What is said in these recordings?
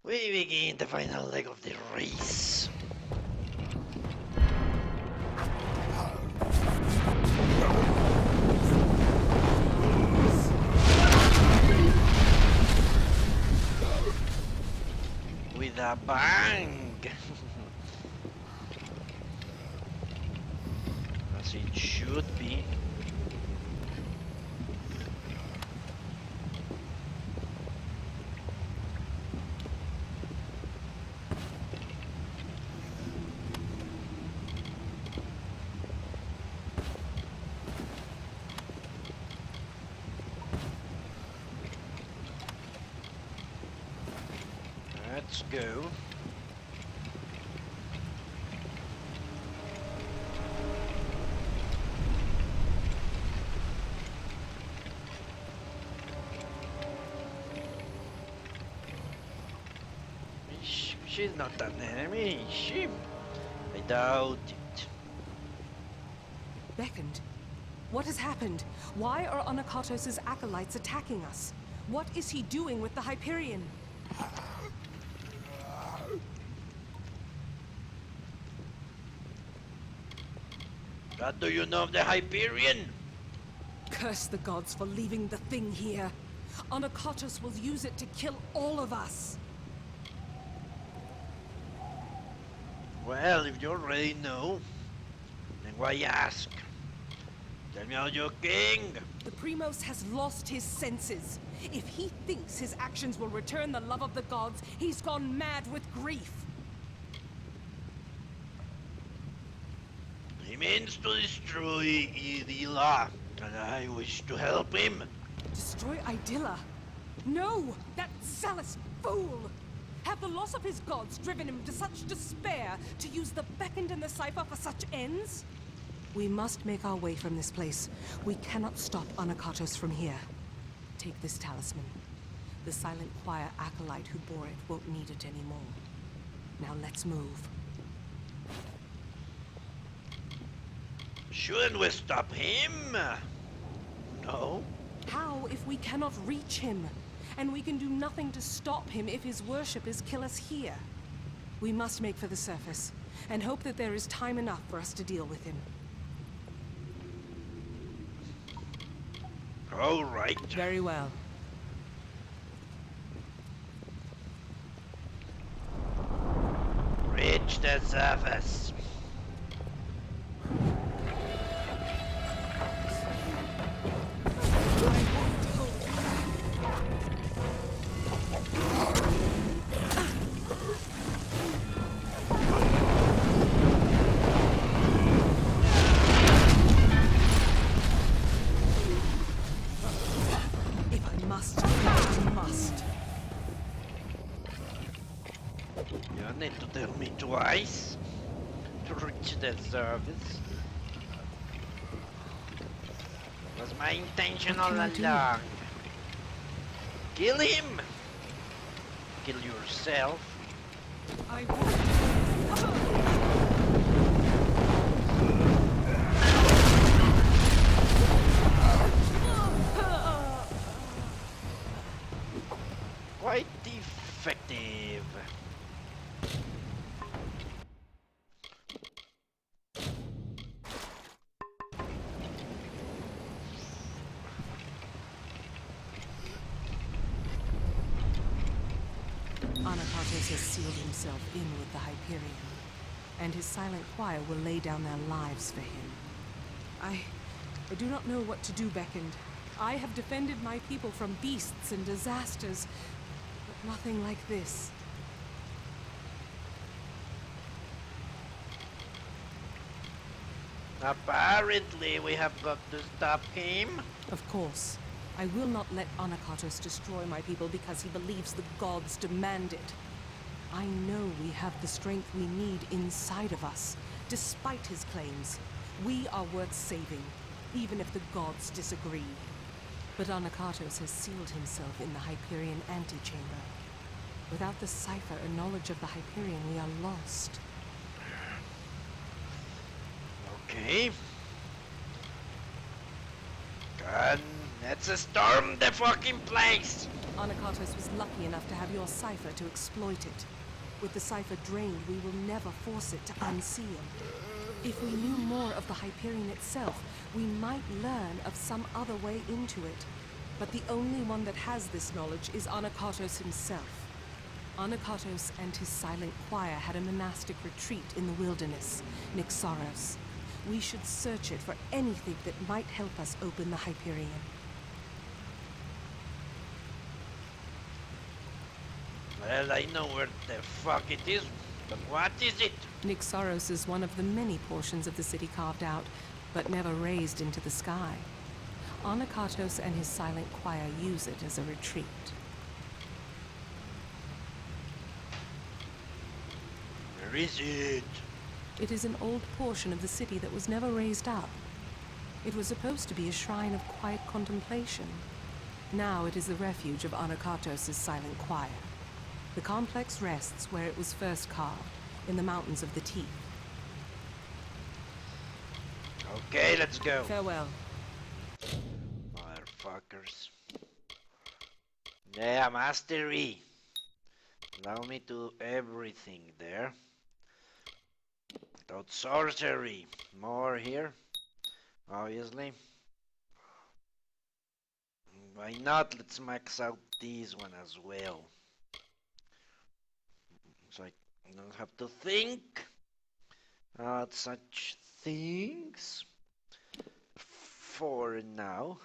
We begin the final leg of the race. With a bang! As it should be. Let's go. She's not an enemy, is she? I doubt it. Beckoned. What has happened? Why are Anakatos' acolytes attacking us? What is he doing with the Hyperion? What do you know of the Hyperion? Curse the gods for leaving the thing here. Anakatos will use it to kill all of us. Well, if you already know, then why ask? Tell me how you're king. The Primos has lost his senses. If he thinks his actions will return the love of the gods, he's gone mad with grief. He means to destroy Idila, and I wish to help him. Destroy Idilla? No! That zealous fool! Have the loss of his gods driven him to such despair to use the Beckoned and the Cipher for such ends? We must make our way from this place. We cannot stop Anakatos from here. Take this talisman. The Silent Choir acolyte who bore it won't need it anymore. Now let's move. Shouldn't we stop him? No? How if we cannot reach him? And we can do nothing to stop him if his worship is kill us here. We must make for the surface, and hope that there is time enough for us to deal with him. All right. Very well. Reach the surface. You need to tell me twice to reach the surface. Was my intention all along. Kill him! Kill yourself. I Quite effective. Anakatos has sealed himself in with the Hyperion, and his Silent Choir will lay down their lives for him. I do not know what to do, Beckoned. I have defended my people from beasts and disasters, but nothing like this. Apparently we have got to stop him. Of course. I will not let Anakatos destroy my people because he believes the gods demand it. I know we have the strength we need inside of us, despite his claims. We are worth saving, even if the gods disagree. But Anakatos has sealed himself in the Hyperion antechamber. Without the cipher and knowledge of the Hyperion, we are lost. Okay. Gun, let's storm the fucking place! Anakatos was lucky enough to have your cipher to exploit it. With the cipher drained, we will never force it to unseal. If we knew more of the Hyperion itself, we might learn of some other way into it. But the only one that has this knowledge is Anakatos himself. Anakatos and his silent choir had a monastic retreat in the wilderness, Naros. We should search it for anything that might help us open the Hyperion. Well, I know where the fuck it is, but what is it? Naros is one of the many portions of the city carved out, but never raised into the sky. Anakatos and his silent choir use it as a retreat. Where is it? It is an old portion of the city that was never raised up. It was supposed to be a shrine of quiet contemplation. Now it is the refuge of Anakatos' silent choir. The complex rests where it was first carved, in the Mountains of the Teeth. Okay, let's go. Farewell. Motherfuckers. Yeah, mastery. Allow me to do everything there. Without sorcery. More here, obviously. Why not? Let's max out these one as well. So I don't have to think about such things for now.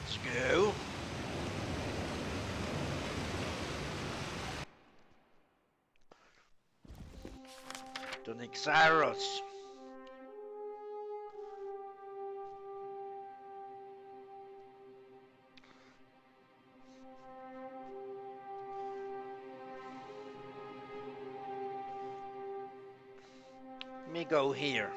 Let's go. To Naros. Let me go here.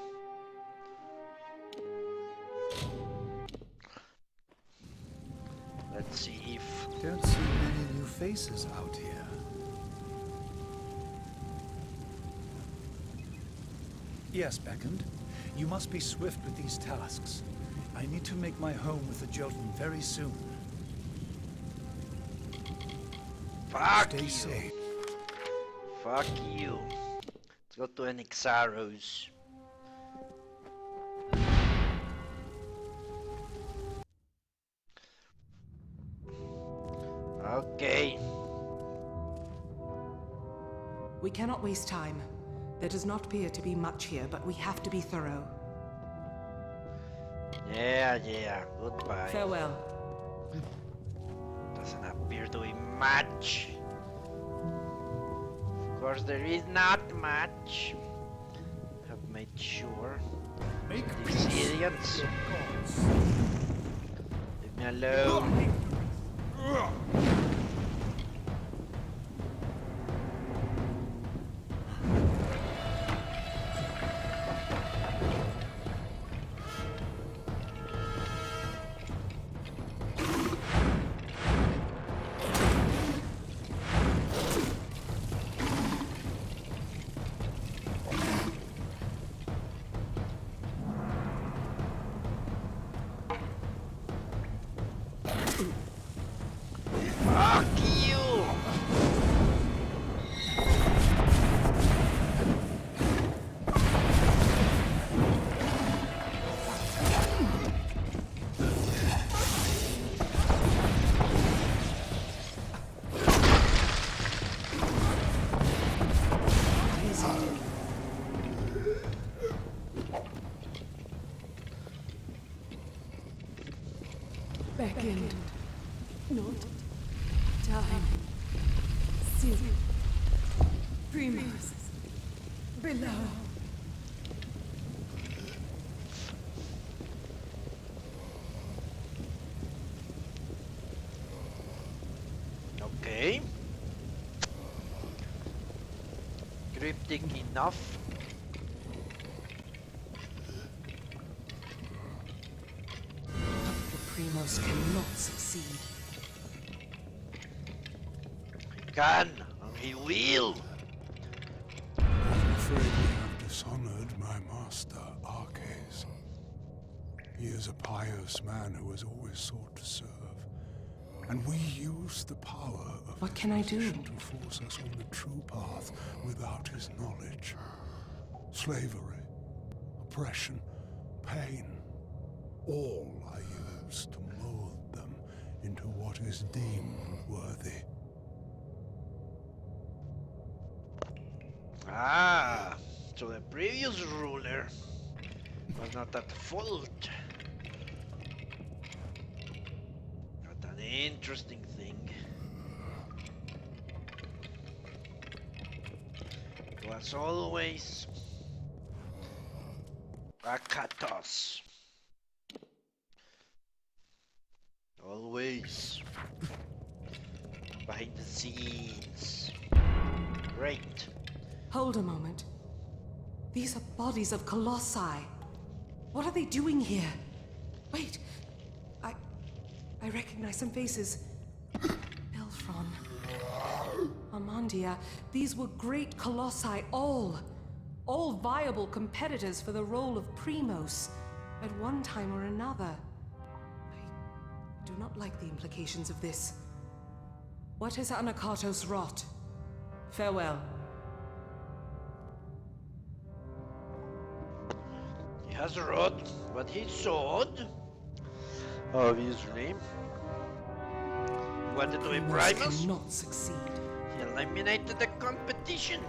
Let's see if... Don't see many new faces out here. Yes, Beckoned. You must be swift with these tasks. I need to make my home with the Jotun very soon. Fuck Stay you. safe. Fuck you. Let's go to Naros. Okay. We cannot waste time. There does not appear to be much here, but we have to be thorough. Yeah. Goodbye. Farewell. Doesn't appear to be much. Of course, there is not much. Have made sure. Make These idiots. Leave me alone. Fuck you! Beckoned. Not time. Sil. Primus. Below. Okay. Cryptic enough. The Primos cannot succeed. Can, and he will. afraid we have dishonored my master, Arcades. He is a pious man who has always sought to serve. And we use the power of What his can I do? position to force us on the true path without his knowledge. Slavery, oppression, pain, all are used to mold them into what is deemed worthy. Ah, so the previous ruler was not at fault. What an interesting thing. It was always a Katos. Always behind the scenes. Great. Hold a moment. These are bodies of colossi. What are they doing here? Wait. I recognize some faces. Belfron. Amandia. These were great colossi, all viable competitors for the role of Primos at one time or another. I do not like the implications of this. What has Anakatos wrought? Farewell. He has wrought what he sought. Obviously. He wanted to be Primos Primus. cannot succeed. He eliminated the competition.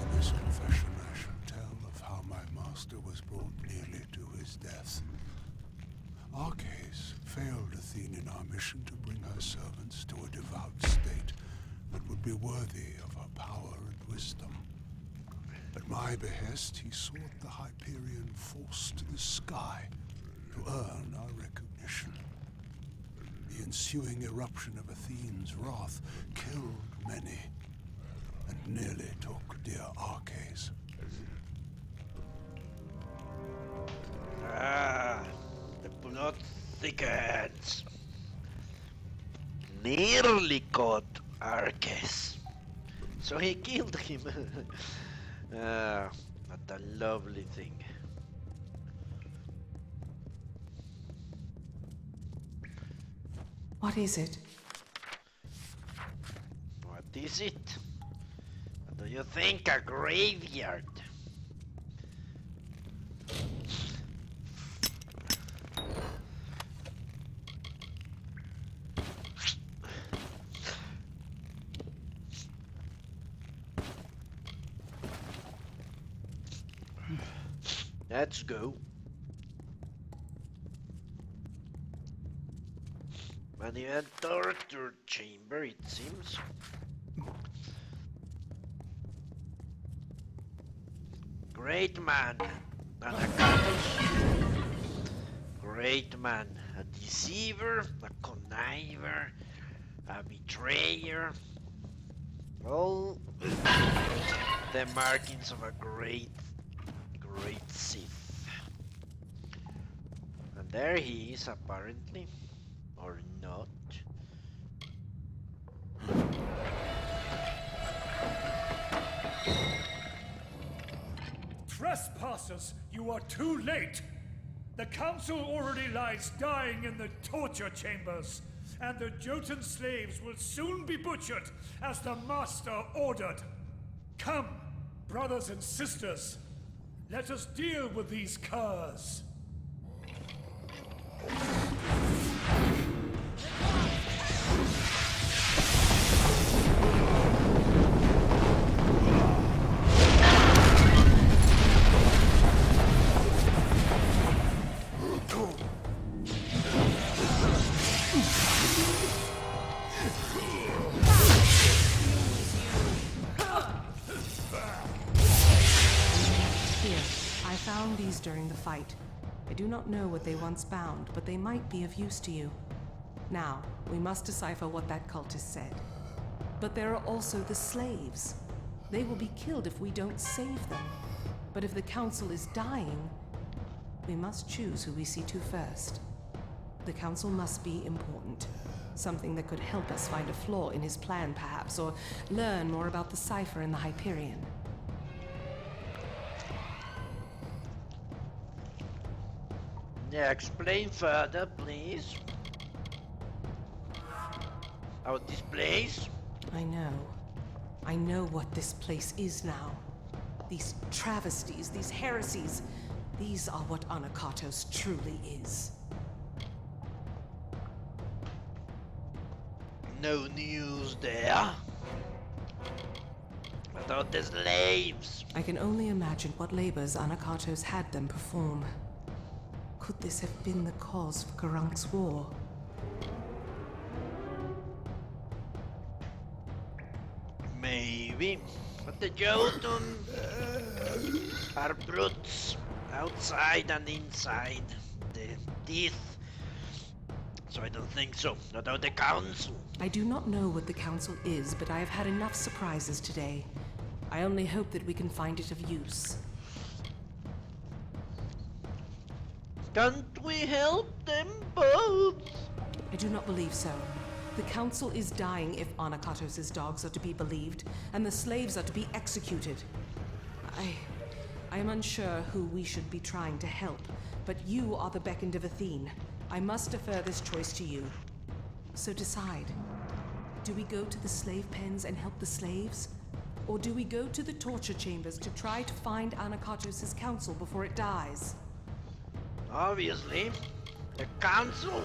In this confession, I shall tell of how my master was brought nearly to his death. Arcades failed Athene in our mission to bring her servants to a devout state that would be worthy of her power and wisdom. At my behest, he sought the Hyperion force to the sky to earn our recognition. The ensuing eruption of Athene's wrath killed many, and nearly took dear Arcades. Ah, the blood thickens. Nearly caught Arcas. So he killed him. Ah, what a lovely thing. What is it? What is it? What do you think? A graveyard? Let's go. And you had torture chamber, it seems. Great man, Anakatos. Great man, a deceiver, a conniver, a betrayer. All the markings of a great Sith. And there he is, apparently. Or not. Trespassers, you are too late! The council already lies dying in the torture chambers, and the Jotun slaves will soon be butchered as the master ordered. Come, brothers and sisters, let us deal with these curs. During the fight. I do not know what they once bound, but they might be of use to you. Now, we must decipher what that cultist said. But there are also the slaves. They will be killed if we don't save them. But if the council is dying, we must choose who we see to first. The council must be important. Something that could help us find a flaw in his plan, perhaps, or learn more about the cipher in the Hyperion. Yeah, explain further, please. About this place? I know. I know what this place is now. These travesties, these heresies, these are what Anakatos truly is. No news there. About the slaves. I can only imagine what labors Anakatos had them perform. Could this have been the cause for Karank's war? Maybe. But the Jotun are brutes. Outside and inside. The teeth. So I don't think so. Not out the council. I do not know what the council is, but I have had enough surprises today. I only hope that we can find it of use. Can't we help them both? I do not believe so. The council is dying if Anakatos' dogs are to be believed, and the slaves are to be executed. I am unsure who we should be trying to help, but you are the beckoned of Athene. I must defer this choice to you. So decide. Do we go to the slave pens and help the slaves? Or do we go to the torture chambers to try to find Anakatos' council before it dies? Obviously. The council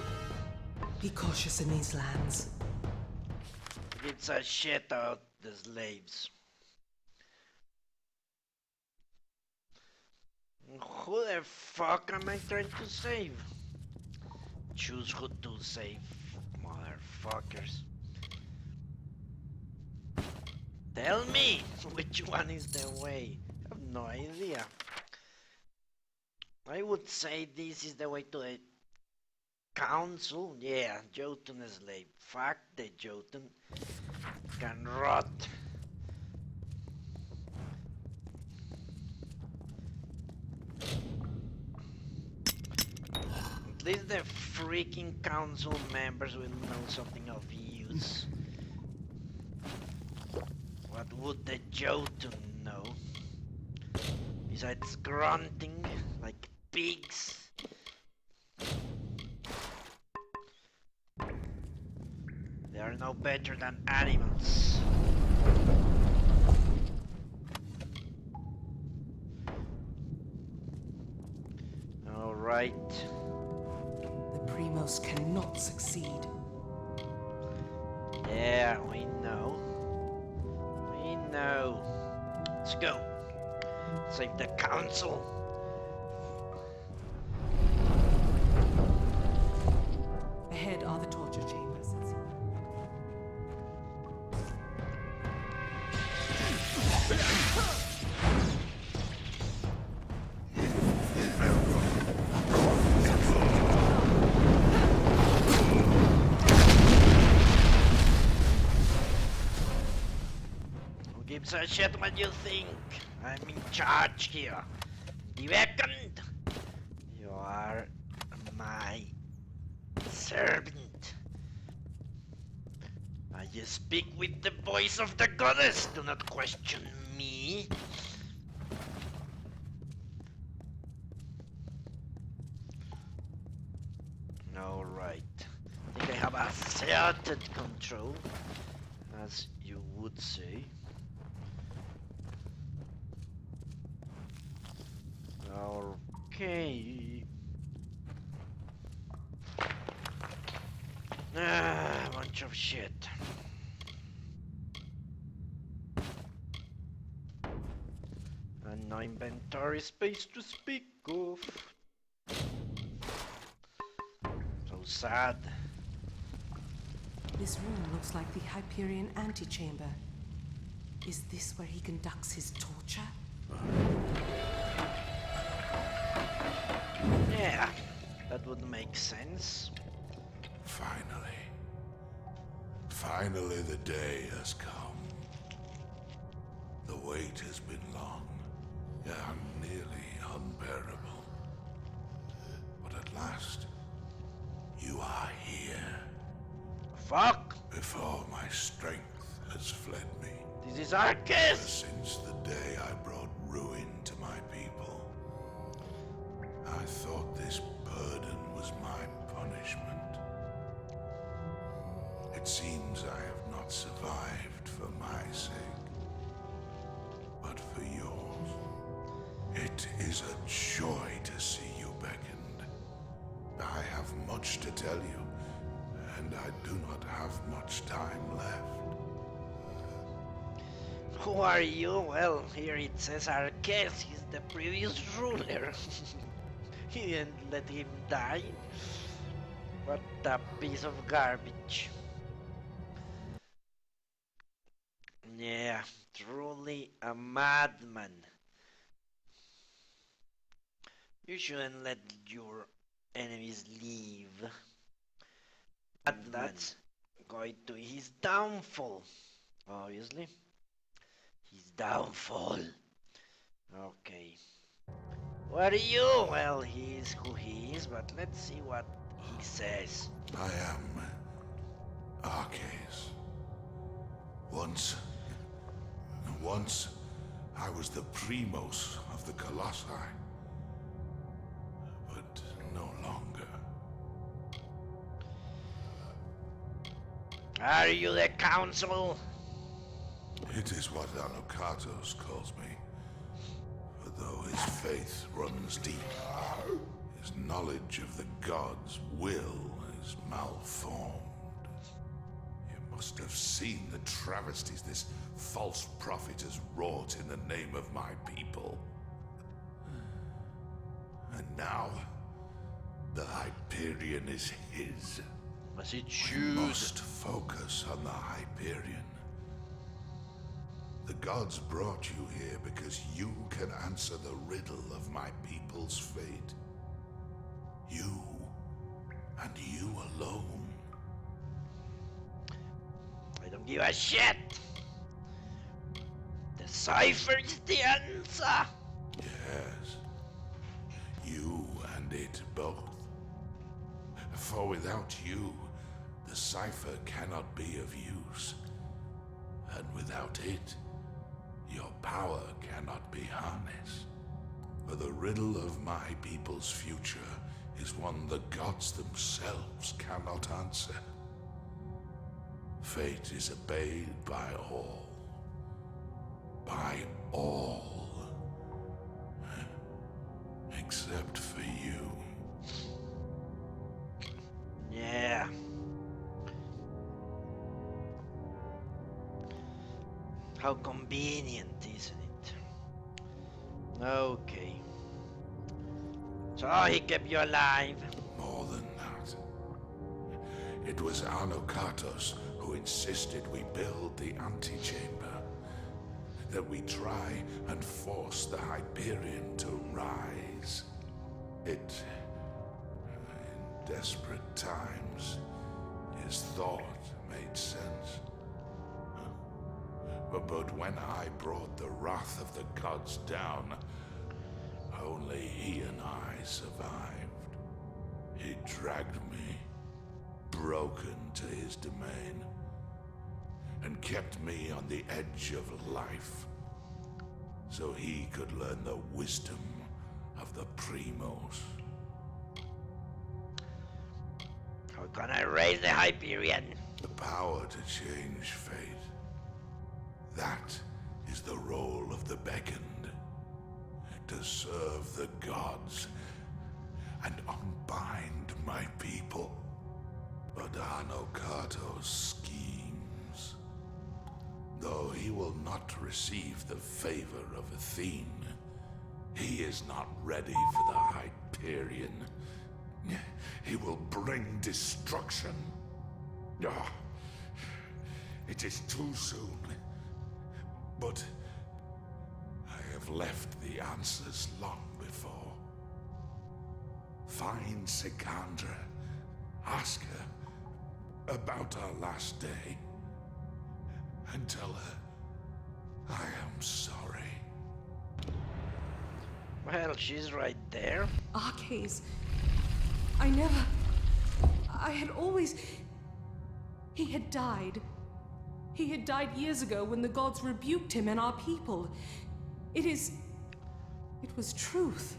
Be cautious in these lands. gets a shit out the slaves. Who the fuck am I trying to save? Choose who to save, motherfuckers. Tell me which one is the way. I have no idea. I would say this is the way to the council. Yeah, Jotun slave. Fuck the Jotun. Can rot. At least the freaking council members will know something of use. What would the Jotun know? Besides grunting like pigs. They are no better than animals. Alright. The Primos cannot succeed. Yeah, we know. We know. Let's go. Save the council. Ahead are the torture chambers. Who gives a shit what you think? I'm in charge here. The second, you are my servant. I speak with the voice of the goddess. Do not question me. Alright. I think I have asserted control, as you would say. Okay. Bunch of shit. And no inventory space to speak of. So sad. This room looks like the Hyperion antechamber. Is this where he conducts his torture? Yeah, that would make sense. Finally. Finally the day has come. The wait has been long, and nearly unbearable. But at last, you are here. Fuck! Before my strength has fled me. This is Arcus! Since the day I brought ruin to my people. I thought this burden was my punishment. It seems I have not survived for my sake, but for yours. It is a joy to see you beckoned. I have much to tell you, and I do not have much time left. Who are you? Well, here it says Arquez. He's the previous ruler. He didn't let him die. What a piece of garbage. Yeah, truly a madman. You shouldn't let your enemies leave. And that's going to his downfall, obviously. His downfall. Okay. What are you? Well, he is who he is, but let's see what he says. I am Arcades. Once I was the primos of the Colossi, but no longer. Are you the council? It is what Anukatos calls me. For though his faith runs deep, his knowledge of the gods' will is malformed. You must have seen the travesties this false prophet has wrought in the name of my people. And now, the Hyperion is his. Must he We choose? must focus on the Hyperion. The gods brought you here because you can answer the riddle of my people's fate. You, and you alone. I don't give a shit. The cipher is the answer. Yes. You and it both. For without you, the cipher cannot be of use. And without it, your power cannot be harnessed. For the riddle of my people's future is one the gods themselves cannot answer. Fate is obeyed by all. By all. Except for you. Yeah. How convenient, isn't it? Okay. So he kept you alive. More than that. It was Anukatos who insisted we build the antechamber. That we try and force the Hyperion to rise. It, in desperate times, his thought made sense. But when I brought the wrath of the gods down, only he and I survived. He dragged me, broken to his domain, and kept me on the edge of life, so he could learn the wisdom of the primos. How can I raise the Hyperion? The power to change fate. That is the role of the beckoned. To serve the gods and unbind my people. But Anukatos schemes. Though he will not receive the favor of Athene, he is not ready for the Hyperion. He will bring destruction. Ah, it is too soon. But I have left the answers long before. Find Sikandra. Ask her about our last day. And tell her I am sorry. Well, she's right there. Arcades. I had always... He had died. He had died years ago when the gods rebuked him and our people. It was truth.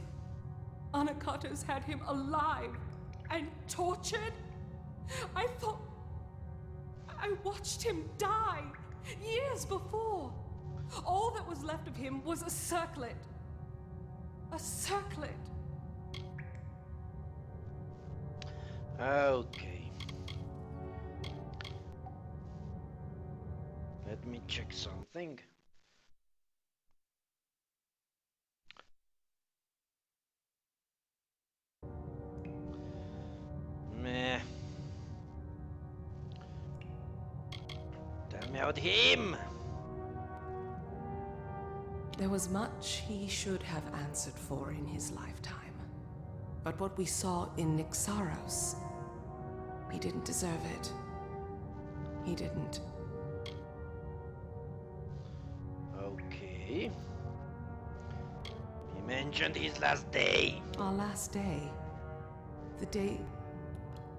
Anakatos had him alive and tortured? I thought... I watched him die years before. All that was left of him was a circlet. A circlet. Okay. Let me check something. Meh. Tell me about him. There was much he should have answered for in his lifetime. But what we saw in Nixaros, he didn't deserve it. He didn't. Okay. He mentioned his last day. Our last day. The day...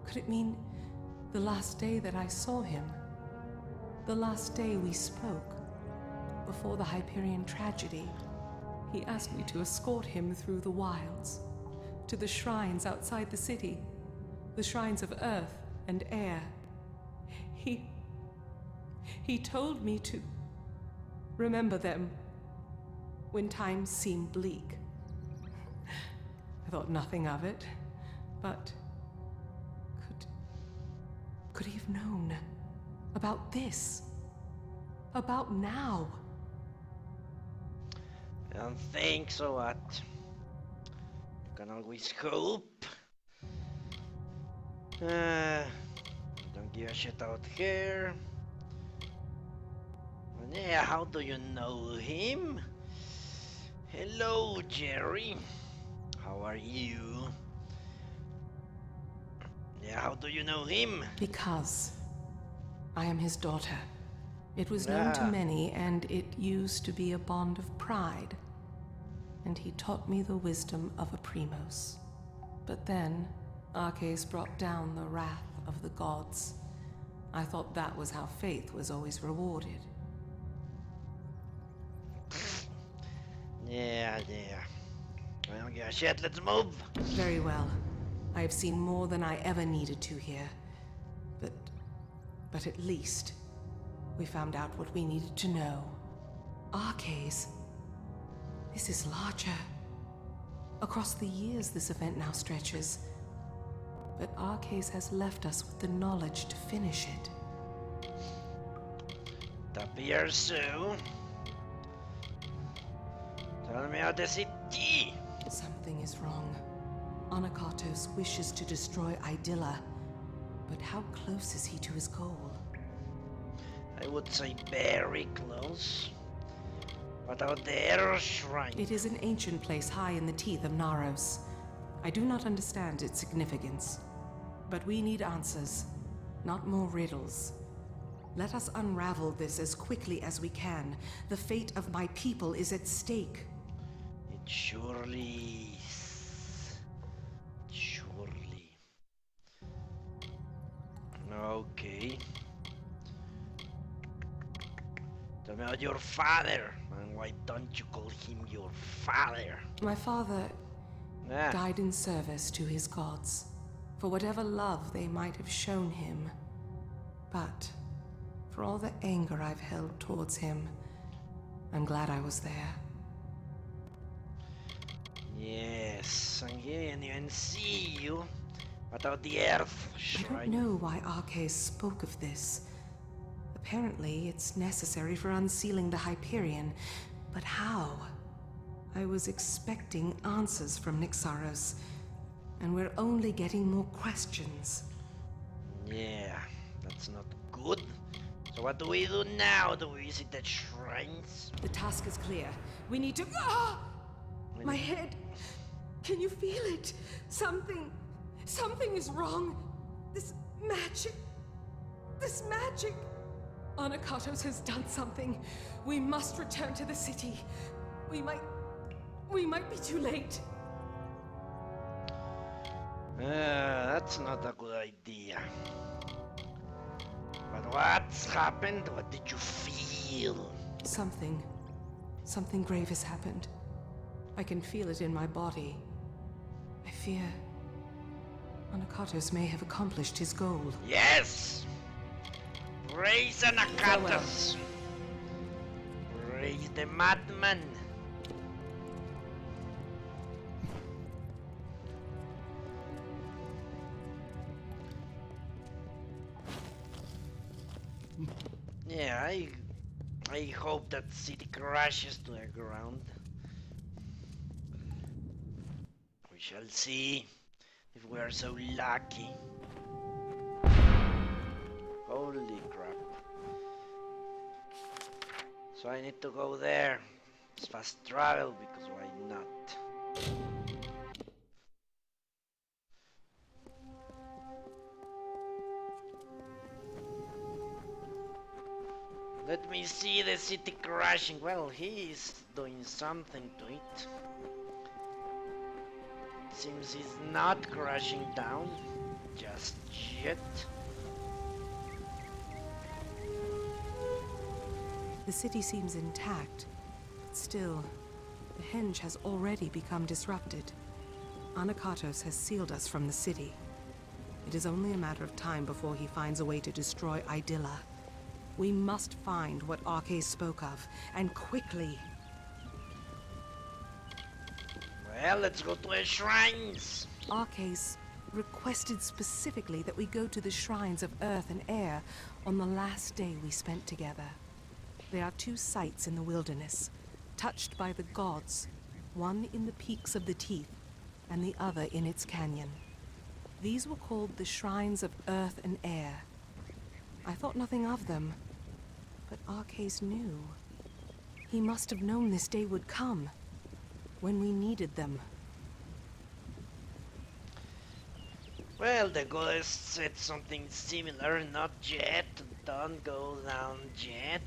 Could it mean the last day that I saw him? The last day we spoke? Before the Hyperion tragedy, he asked me to escort him through the wilds, to the shrines outside the city, the shrines of earth and air. He told me to remember them when times seemed bleak. I thought nothing of it, but could he have known about this? About now? I don't think so, what? You can always hope. Don't give a shit out here. And yeah, how do you know him? Hello, Jerry. How are you? Yeah, how do you know him? Because I am his daughter. It was known to many, and it used to be a bond of pride. And he taught me the wisdom of a primos. But then, Arches brought down the wrath of the gods. I thought that was how faith was always rewarded. Yeah. I don't give a shit, let's move. Very well. I have seen more than I ever needed to here. But at least we found out what we needed to know. Arches. This is larger. Across the years this event now stretches. But Arches has left us with the knowledge to finish it. It appears so. Tell me how the city. Something is wrong. Anakatos wishes to destroy Idylla. But how close is he to his goal? I would say very close. What about their shrine? It is an ancient place high in the teeth of Naros. I do not understand its significance. But we need answers, not more riddles. Let us unravel this as quickly as we can. The fate of my people is at stake. It surely is. Surely. Okay. Tell me about your father, and why don't you call him your father? My father died in service to his gods, for whatever love they might have shown him. But for all the anger I've held towards him, I'm glad I was there. Yes, and he didn't even see you. What about the Earth I Shrine? don't know why Arches spoke of this. Apparently, it's necessary for unsealing the Hyperion. But how? I was expecting answers from Nixaros, and we're only getting more questions. Yeah, that's not good. So what do we do now? Do we visit the shrines? The task is clear. We need to... Ah! My head! Can you feel it? Something is wrong. This magic... Anakatos has done something. We must return to the city. We might be too late. That's not a good idea. But what's happened? What did you feel? Something grave has happened. I can feel it in my body. I fear Anakatos may have accomplished his goal. Yes! Praise Anakatos! Praise the madman! Yeah, I hope that city crashes to the ground. We shall see if we are so lucky. Holy crap. So I need to go there. It's fast travel because why not? Let me see the city crashing. Well, he is doing something to it. Seems he's not crashing down just yet. The city seems intact, but still, the henge has already become disrupted. Anakatos has sealed us from the city. It is only a matter of time before he finds a way to destroy Idylla. We must find what Arcais spoke of, and quickly. Well, let's go to the shrines. Arcais requested specifically that we go to the shrines of Earth and Air on the last day we spent together. There are two sites in the wilderness, touched by the gods, one in the peaks of the Teeth, and the other in its canyon. These were called the Shrines of Earth and Air. I thought nothing of them, but Arcais knew. He must have known this day would come, when we needed them. Well, the goddess said something similar. Not yet. Don't go down yet.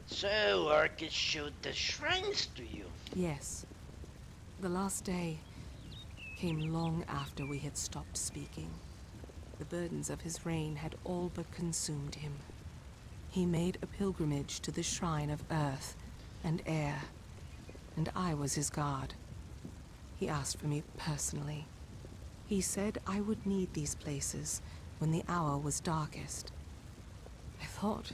So, Arcais showed the shrines to you. Yes. The last day came long after we had stopped speaking. The burdens of his reign had all but consumed him. He made a pilgrimage to the shrine of Earth and Air, and I was his guard. He asked for me personally. He said I would need these places when the hour was darkest. I thought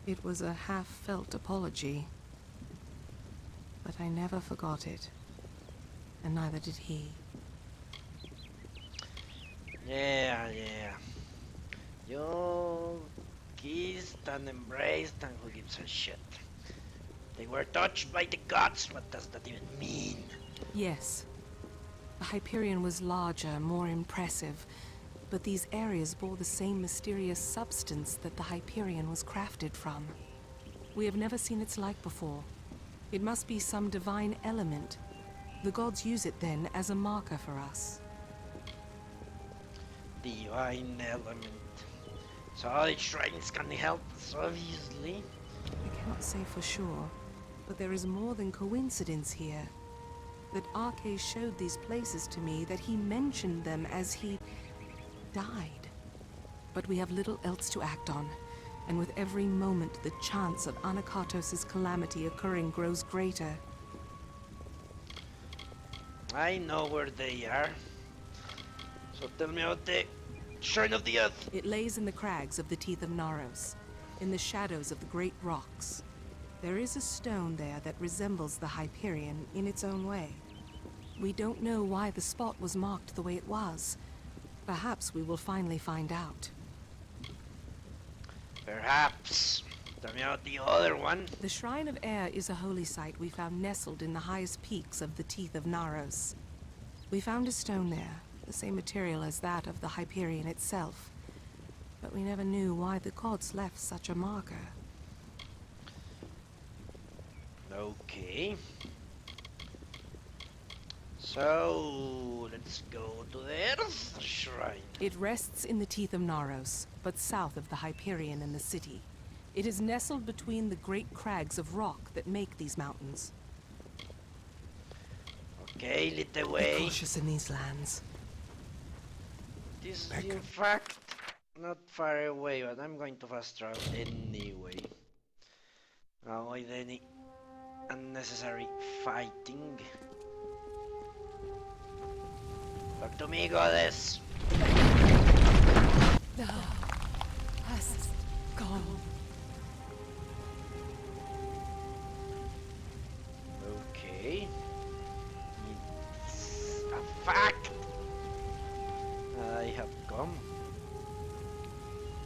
it was a half-felt apology, but I never forgot it, and neither did he. Yeah. You kissed and embraced, and who gives a shit? They were touched by the gods. What does that even mean? Yes. The Hyperion was larger, more impressive, but these areas bore the same mysterious substance that the Hyperion was crafted from. We have never seen its like before. It must be some divine element. The gods use it then as a marker for us. Divine element. So the shrines can help us, obviously. I cannot say for sure, but there is more than coincidence here. That Arcais showed these places to me, that he mentioned them as he died. But we have little else to act on, and with every moment the chance of Anakatos' calamity occurring grows greater. I know where they are. So tell me about the Shrine of the Earth. It lays in the crags of the Teeth of Naros, in the shadows of the great rocks. There is a stone there that resembles the Hyperion in its own way. We don't know why the spot was marked the way it was. Perhaps we will finally find out. Perhaps. Tell me about the other one. The Shrine of Air is a holy site we found nestled in the highest peaks of the Teeth of Naros. We found a stone there, the same material as that of the Hyperion itself. But we never knew why the gods left such a marker. Okay. So, let's go to the Earth Shrine. It rests in the Teeth of Naros, but south of the Hyperion and the city. It is nestled between the great crags of rock that make these mountains. Okay, lead the Be way. cautious in these lands. This is in fact not far away, but I'm going to fast travel anyway. Avoid any unnecessary fighting. Talk to me, goddess. Thou hast gone. Okay. It's a fact. I have come.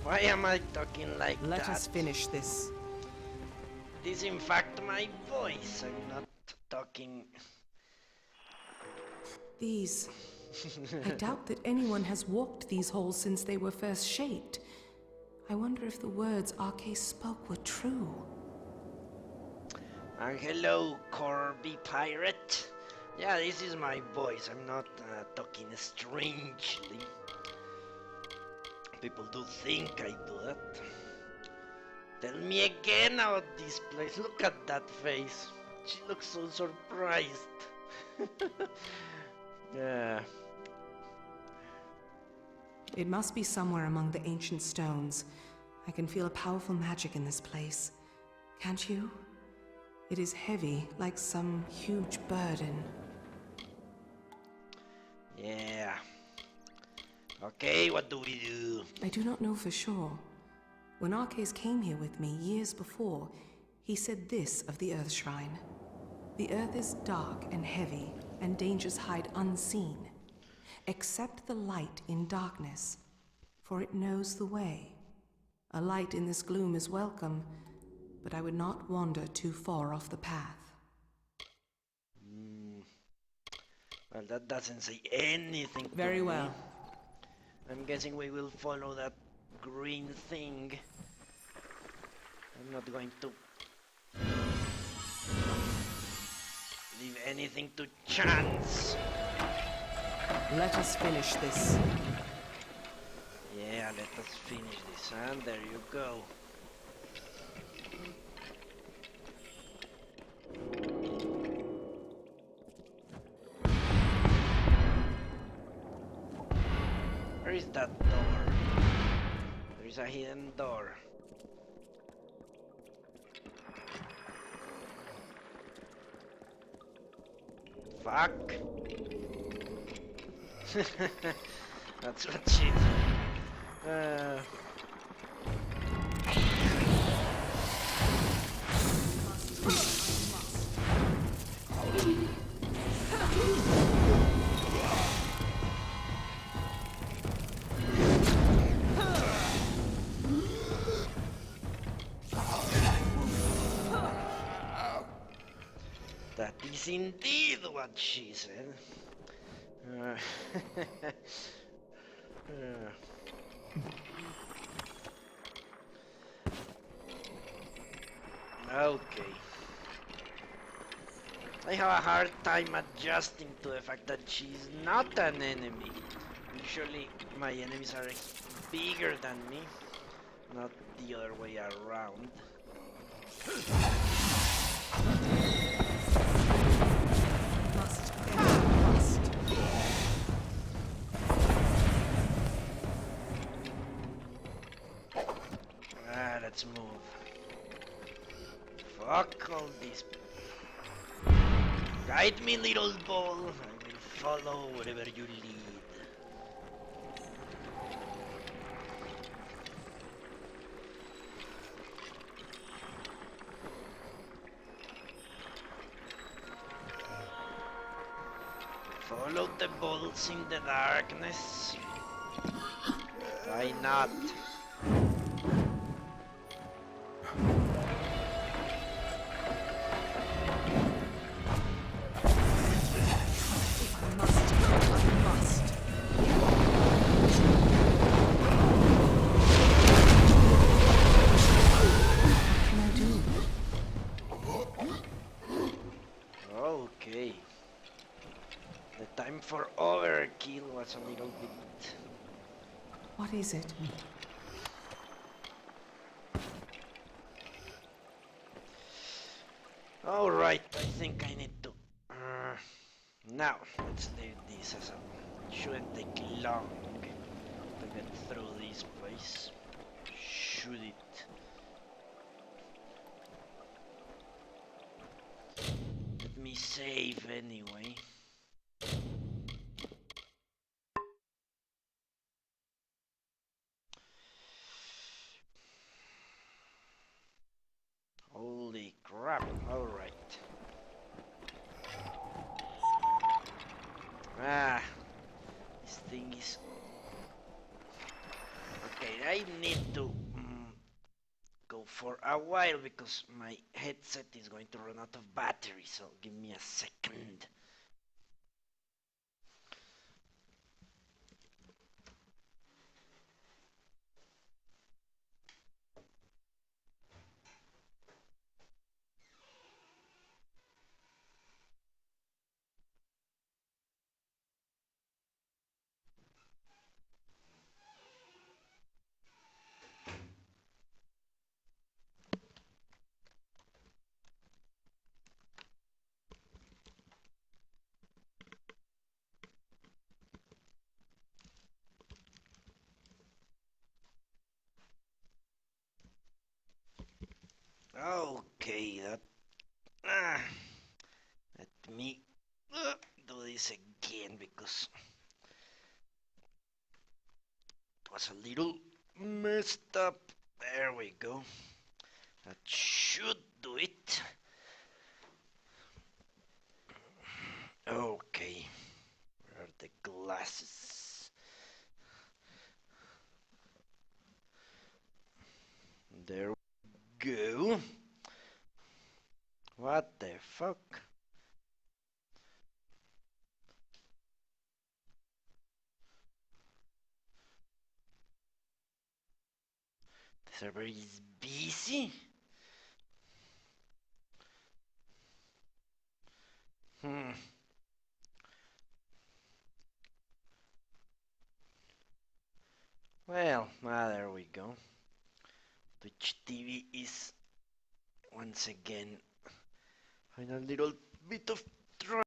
Why am I talking like that? Let us finish this. It is in fact my voice. I'm not talking. These. I doubt that anyone has walked these halls since they were first shaped. I wonder if the words Arcais spoke were true. And hello, Corby Pirate. Yeah, this is my voice. I'm not talking strangely. People do think I do that. Tell me again about this place. Look at that face. She looks so surprised. Yeah. It must be somewhere among the ancient stones. I can feel a powerful magic in this place. Can't you? It is heavy, like some huge burden. Yeah. Okay, what do we do? I do not know for sure. When Arcais came here with me years before, he said this of the Earth Shrine. The Earth is dark and heavy, and dangers hide unseen. Accept the light in darkness, for it knows the way. A light in this gloom is welcome, but I would not wander too far off the path. Well, that doesn't say anything to Very me. well. I'm guessing we will follow that green thing. I'm not going to leave anything to chance. Let us finish this. Yeah, let us finish this, and there you go. Where is that door? There is a hidden door. Fuck. That's what she did. That is indeed what she said. Okay. I have a hard time adjusting to the fact that she's not an enemy. Usually my enemies are bigger than me, not the other way around. Let's move. Fuck all these. Guide me, little ball. I will follow wherever you lead. Follow the balls in the darkness. Why not? Okay. The time for overkill was a little bit. What is it? Alright, I think I need to. Now, let's leave this as a. Shouldn't take long to get through this place. Should it? Let me save anyway. I need to go for a while because my headset is going to run out of battery, so give me a second. Okay, let me do this again because it was a little messed up. There we go. That should do it. Okay, where are the glasses? There we go. What the fuck? The server is busy? Hmm. Well, there we go. Twitch TV is once again having a little bit of trouble.